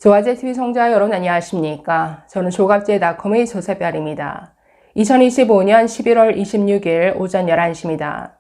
조화제TV 청자 여러분 안녕하십니까? 저는 조갑제닷컴의 조세별입니다. 2025년 11월 26일 오전 11시입니다.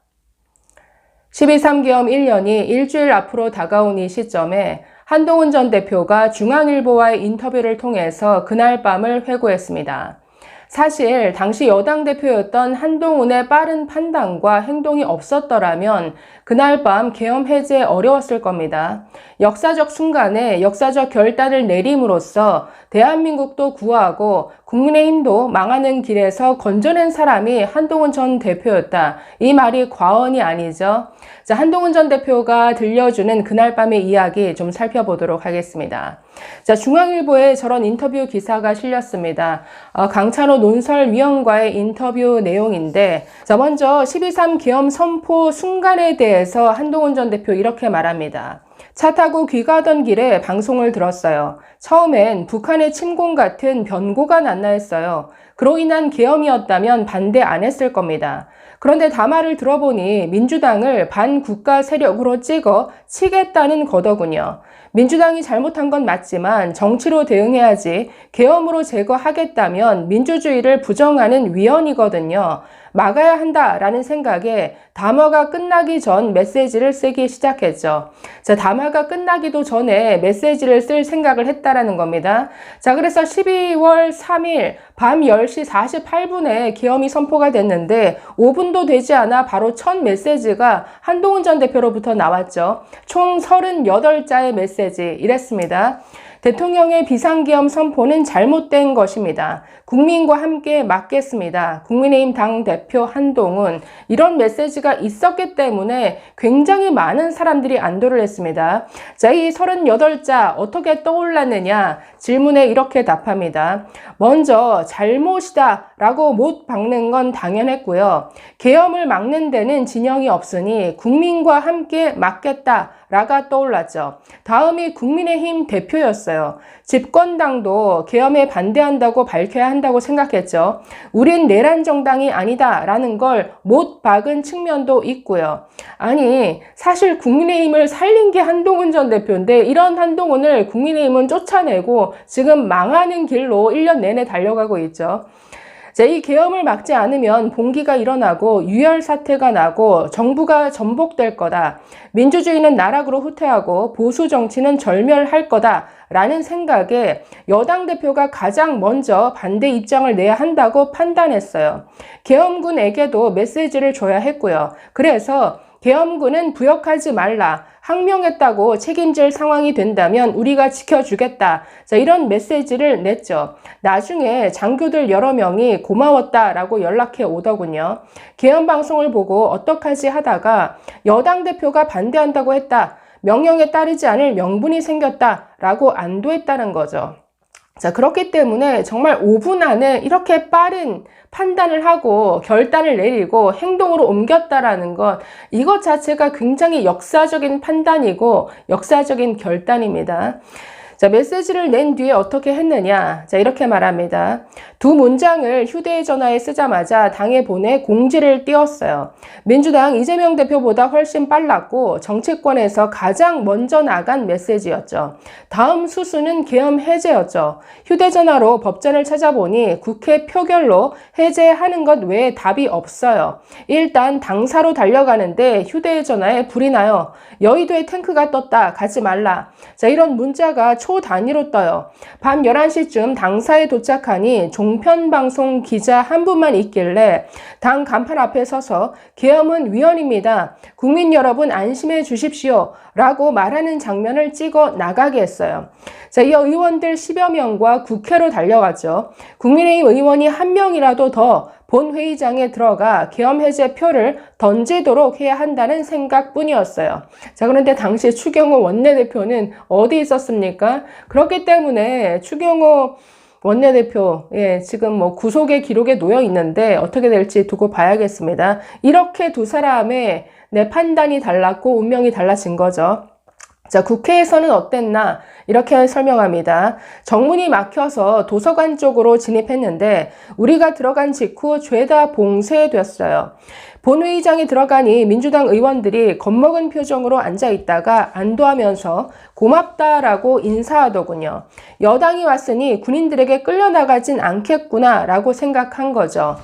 12.3 계엄 1년이 일주일 앞으로 다가온 이 시점에 한동훈 전 대표가 중앙일보와의 인터뷰를 통해서 그날 밤을 회고했습니다. 사실 당시 여당 대표였던 한동훈의 빠른 판단과 행동이 없었더라면 그날 밤 계엄 해제 어려웠을 겁니다. 역사적 순간에 역사적 결단을 내림으로써 대한민국도 구하고 국민의힘도 망하는 길에서 건져낸 사람이 한동훈 전 대표였다. 이 말이 과언이 아니죠. 자, 한동훈 전 대표가 들려주는 그날 밤의 이야기 좀 살펴보도록 하겠습니다. 자, 중앙일보에 저런 인터뷰 기사가 실렸습니다. 강찬호 논설위원과의 인터뷰 내용인데, 자, 먼저 12.3 계엄 선포 순간에 대해서 한동훈 전 대표 이렇게 말합니다. 차 타고 귀가하던 길에 방송을 들었어요. 처음엔 북한의 침공 같은 변고가 났나 했어요. 그로 인한 계엄이었다면 반대 안 했을 겁니다. 그런데 담화를 들어보니 민주당을 반국가 세력으로 찍어 치겠다는 거더군요. 민주당이 잘못한 건 맞지만 정치로 대응해야지 계엄으로 제거하겠다면 민주주의를 부정하는 위헌이거든요. 막아야 한다라는 생각에 담화가 끝나기 전 메시지를 쓰기 시작했죠. 자, 담화가 끝나기도 전에 메시지를 쓸 생각을 했다라는 겁니다. 자, 그래서 12월 3일 밤 10시 48분에 계엄이 선포가 됐는데 5분도 되지 않아 바로 첫 메시지가 한동훈 전 대표로부터 나왔죠. 총 38자의 메시지 이랬습니다. 대통령의 비상계엄 선포는 잘못된 것입니다. 국민과 함께 막겠습니다. 국민의힘 당대표 한동훈. 이런 메시지가 있었기 때문에 굉장히 많은 사람들이 안도를 했습니다. 자, 이 38자 어떻게 떠올랐느냐? 질문에 이렇게 답합니다. 먼저 잘못이다 라고 못 박는 건 당연했고요. 계엄을 막는 데는 진영이 없으니 국민과 함께 막겠다 라가 떠올랐죠. 다음이 국민의힘 대표였어요. 집권당도 계엄에 반대한다고 밝혀야 한다고 생각했죠. 우린 내란 정당이 아니다 라는 걸 못 박은 측면도 있고요. 아니, 사실 국민의힘을 살린 게 한동훈 전 대표인데 이런 한동훈을 국민의힘은 쫓아내고 지금 망하는 길로 1년 내내 달려가고 있죠. 자, 이 계엄을 막지 않으면 봉기가 일어나고 유혈 사태가 나고 정부가 전복될 거다. 민주주의는 나락으로 후퇴하고 보수 정치는 절멸할 거다. 라는 생각에 여당 대표가 가장 먼저 반대 입장을 내야 한다고 판단했어요. 계엄군에게도 메시지를 줘야 했고요. 그래서 계엄군은 부역하지 말라. 항명했다고 책임질 상황이 된다면 우리가 지켜주겠다. 자, 이런 메시지를 냈죠. 나중에 장교들 여러 명이 고마웠다라고 연락해 오더군요. 계엄 방송을 보고 어떡하지 하다가 여당 대표가 반대한다고 했다. 명령에 따르지 않을 명분이 생겼다라고 안도했다는 거죠. 자, 그렇기 때문에 정말 5분 안에 이렇게 빠른 판단을 하고 결단을 내리고 행동으로 옮겼다라는 것, 이것 자체가 굉장히 역사적인 판단이고 역사적인 결단입니다. 자, 메시지를 낸 뒤에 어떻게 했느냐? 자, 이렇게 말합니다. 두 문장을 휴대전화에 쓰자마자 당에 보내 공지를 띄웠어요. 민주당 이재명 대표보다 훨씬 빨랐고 정치권에서 가장 먼저 나간 메시지였죠. 다음 수순은 계엄 해제였죠. 휴대전화로 법전을 찾아보니 국회 표결로 해제하는 것 외에 답이 없어요. 일단 당사로 달려가는데 휴대전화에 불이 나요. 여의도에 탱크가 떴다. 가지 말라. 자, 이런 문자가 초 단위로 떠요. 밤 11시쯤 당사에 도착하니 종편방송 기자 한 분만 있길래 당 간판 앞에 서서 계엄은 위헌입니다. 국민 여러분 안심해 주십시오. 라고 말하는 장면을 찍어 나가게 했어요. 자, 이 의원들 10여 명과 국회로 달려갔죠. 국민의힘 의원이 한 명이라도 더 본회의장에 들어가 계엄 해제 표를 던지도록 해야 한다는 생각뿐이었어요. 자, 그런데 당시 추경호 원내대표는 어디 있었습니까? 그렇기 때문에 추경호 원내대표, 지금 뭐 구속의 기록에 놓여 있는데 어떻게 될지 두고 봐야겠습니다. 이렇게 두 사람의 판단이 달랐고 운명이 달라진 거죠. 자, 국회에서는 어땠나? 이렇게 설명합니다. 정문이 막혀서 도서관 쪽으로 진입했는데 우리가 들어간 직후 죄다 봉쇄됐어요. 본회의장에 들어가니 민주당 의원들이 겁먹은 표정으로 앉아있다가 안도하면서 고맙다라고 인사하더군요. 여당이 왔으니 군인들에게 끌려나가진 않겠구나 라고 생각한 거죠.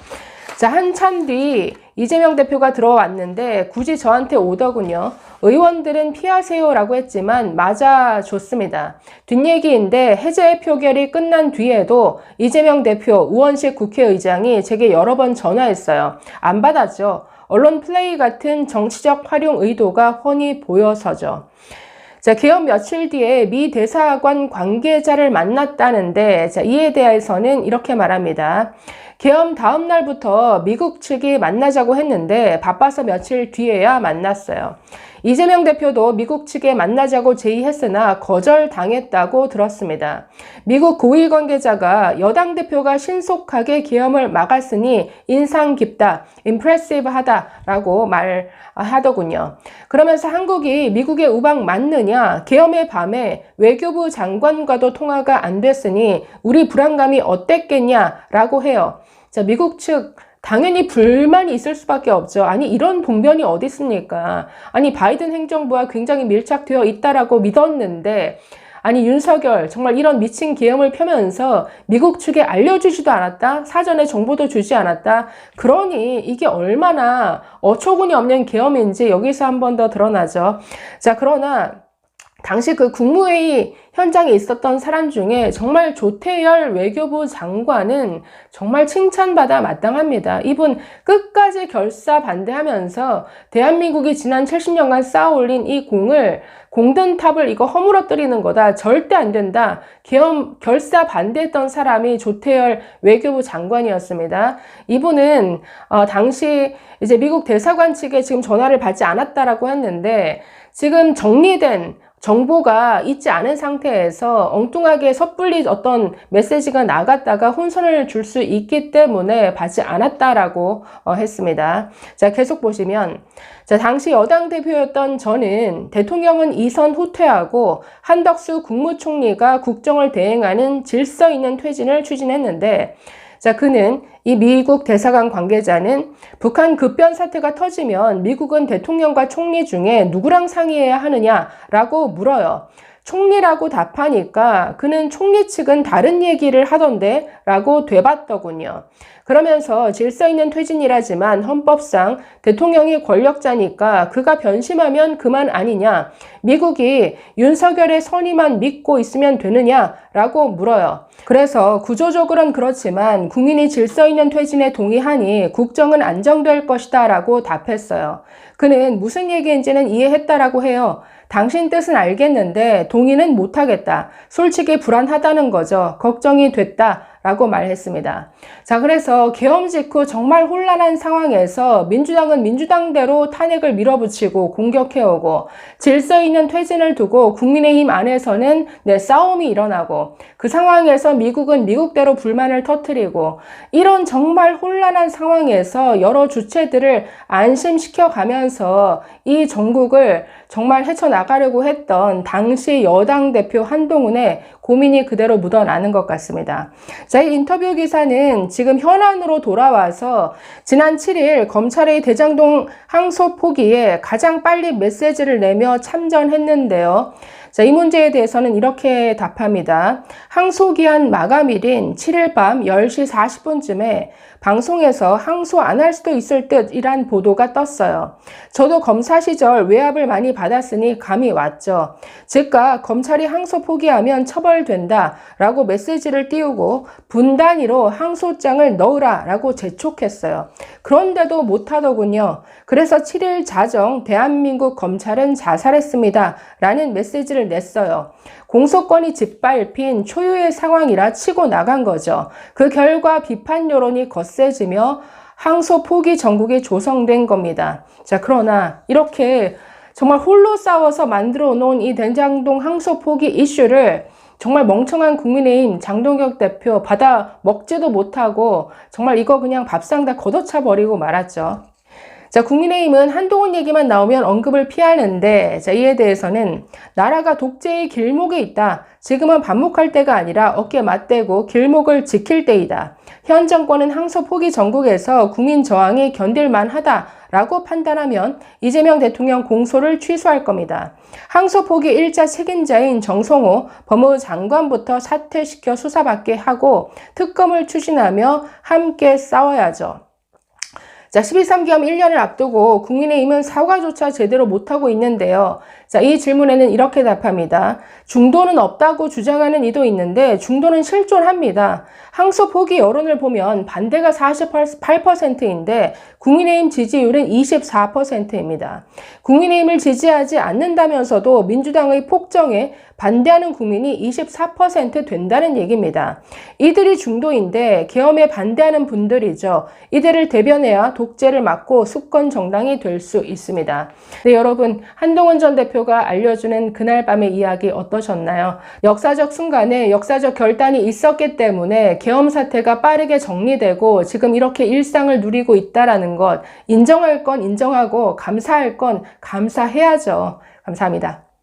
자, 한참 뒤 이재명 대표가 들어왔는데 굳이 저한테 오더군요. 의원들은 피하세요 라고 했지만 맞아줬습니다. 뒷얘기인데 해제 표결이 끝난 뒤에도 이재명 대표 우원식 국회의장이 제게 여러 번 전화했어요. 안 받았죠. 언론 플레이 같은 정치적 활용 의도가 훤히 보여서죠. 자, 개헌 며칠 뒤에 미 대사관 관계자를 만났다는데, 자, 이에 대해서는 이렇게 말합니다. 개헌 다음 날부터 미국 측이 만나자고 했는데 바빠서 며칠 뒤에야 만났어요. 이재명 대표도 미국 측에 만나자고 제의했으나 거절당했다고 들었습니다. 미국 고위 관계자가 여당 대표가 신속하게 계엄을 막았으니 인상 깊다, 임프레시브하다라고 말하더군요. 그러면서 한국이 미국의 우방 맞느냐, 계엄의 밤에 외교부 장관과도 통화가 안 됐으니 우리 불안감이 어땠겠냐라고 해요. 자, 미국 측 당연히 불만이 있을 수밖에 없죠. 아니, 이런 봉변이 어디 있습니까? 아니, 바이든 행정부와 굉장히 밀착되어 있다라고 믿었는데, 아니, 윤석열 정말 이런 미친 계엄을 펴면서 미국 측에 알려주지도 않았다? 사전에 정보도 주지 않았다? 그러니 이게 얼마나 어처구니 없는 계엄인지 여기서 한 번 더 드러나죠. 자, 그러나 당시 그 국무회의 현장에 있었던 사람 중에 정말 조태열 외교부 장관은 정말 칭찬받아 마땅합니다. 이분 끝까지 결사 반대하면서 대한민국이 지난 70년간 쌓아올린 이 공든탑을 이거 허물어뜨리는 거다. 절대 안 된다. 계엄 결사 반대했던 사람이 조태열 외교부 장관이었습니다. 이분은 당시 이제 미국 대사관 측에 지금 전화를 받지 않았다라고 했는데 지금 정리된 정보가 있지 않은 상태에서 엉뚱하게 섣불리 어떤 메시지가 나갔다가 혼선을 줄 수 있기 때문에 받지 않았다라고 했습니다. 자, 계속 보시면, 자, 당시 여당 대표였던 저는 대통령은 이선 후퇴하고 한덕수 국무총리가 국정을 대행하는 질서 있는 퇴진을 추진했는데, 자, 그는 이 미국 대사관 관계자는 북한 급변 사태가 터지면 미국은 대통령과 총리 중에 누구랑 상의해야 하느냐라고 물어요. 총리라고 답하니까 그는 총리 측은 다른 얘기를 하던데 라고 되받더군요. 그러면서 질서 있는 퇴진이라지만 헌법상 대통령이 권력자니까 그가 변심하면 그만 아니냐. 미국이 윤석열의 선의만 믿고 있으면 되느냐라고 물어요. 그래서 구조적으로는 그렇지만 국민이 질서 있는 퇴진에 동의하니 국정은 안정될 것이다 라고 답했어요. 그는 무슨 얘기인지는 이해했다라고 해요. 당신 뜻은 알겠는데 동의는 못하겠다. 솔직히 불안하다는 거죠. 걱정이 됐다. 라고 말했습니다. 자, 그래서 계엄 직후 정말 혼란한 상황에서 민주당은 민주당대로 탄핵을 밀어붙이고 공격해오고 질서 있는 퇴진을 두고 국민의힘 안에서는 싸움이 일어나고 그 상황에서 미국은 미국대로 불만을 터뜨리고 이런 정말 혼란한 상황에서 여러 주체들을 안심시켜 가면서 이 정국을 정말 헤쳐나가려고 했던 당시 여당 대표 한동훈의 고민이 그대로 묻어나는 것 같습니다. 자, 이 인터뷰 기사는 지금 현안으로 돌아와서 지난 7일 검찰의 대장동 항소 포기에 가장 빨리 메시지를 내며 참전했는데요. 자, 이 문제에 대해서는 이렇게 답합니다. 항소기한 마감일인 7일 밤 10시 40분쯤에 방송에서 항소 안 할 수도 있을 듯이란 보도가 떴어요. 저도 검사 시절 외압을 많이 받았으니 감이 왔죠. 즉각 검찰이 항소 포기하면 처벌된다 라고 메시지를 띄우고 분단위로 항소장을 넣으라 라고 재촉했어요. 그런데도 못하더군요. 그래서 7일 자정 대한민국 검찰은 자살했습니다 라는 메시지를 냈어요. 공소권이 짓밟힌 초유의 상황이라 치고 나간 거죠. 그 결과 비판 여론이 거세지며 항소 포기 정국이 조성된 겁니다. 자, 그러나 이렇게 정말 홀로 싸워서 만들어 놓은 이 대장동 항소 포기 이슈를 정말 멍청한 국민의힘 장동혁 대표 받아 먹지도 못하고 정말 이거 그냥 밥상 다 걷어차 버리고 말았죠. 자, 국민의힘은 한동훈 얘기만 나오면 언급을 피하는데, 자, 이에 대해서는 나라가 독재의 길목에 있다. 지금은 반목할 때가 아니라 어깨 맞대고 길목을 지킬 때이다. 현 정권은 항소 포기 전국에서 국민 저항이 견딜만 하다라고 판단하면 이재명 대통령 공소를 취소할 겁니다. 항소 포기 1차 책임자인 정성호 법무부 장관부터 사퇴시켜 수사받게 하고 특검을 추진하며 함께 싸워야죠. 자, 12.3기업 1년을 앞두고 국민의힘은 사과조차 제대로 못하고 있는데요. 자, 이 질문에는 이렇게 답합니다. 중도는 없다고 주장하는 이도 있는데 중도는 실존합니다. 항소 포기 여론을 보면 반대가 48%인데 국민의힘 지지율은 24%입니다. 국민의힘을 지지하지 않는다면서도 민주당의 폭정에 반대하는 국민이 24% 된다는 얘기입니다. 이들이 중도인데 계엄에 반대하는 분들이죠. 이들을 대변해야 독재를 막고 수권 정당이 될 수 있습니다. 네, 여러분, 한동훈 전 대표가 알려주는 그날 밤의 이야기 어떠셨나요? 역사적 순간에 역사적 결단이 있었기 때문에 계엄 사태가 빠르게 정리되고 지금 이렇게 일상을 누리고 있다라는 것, 인정할 건 인정하고 감사할 건 감사해야죠. 감사합니다.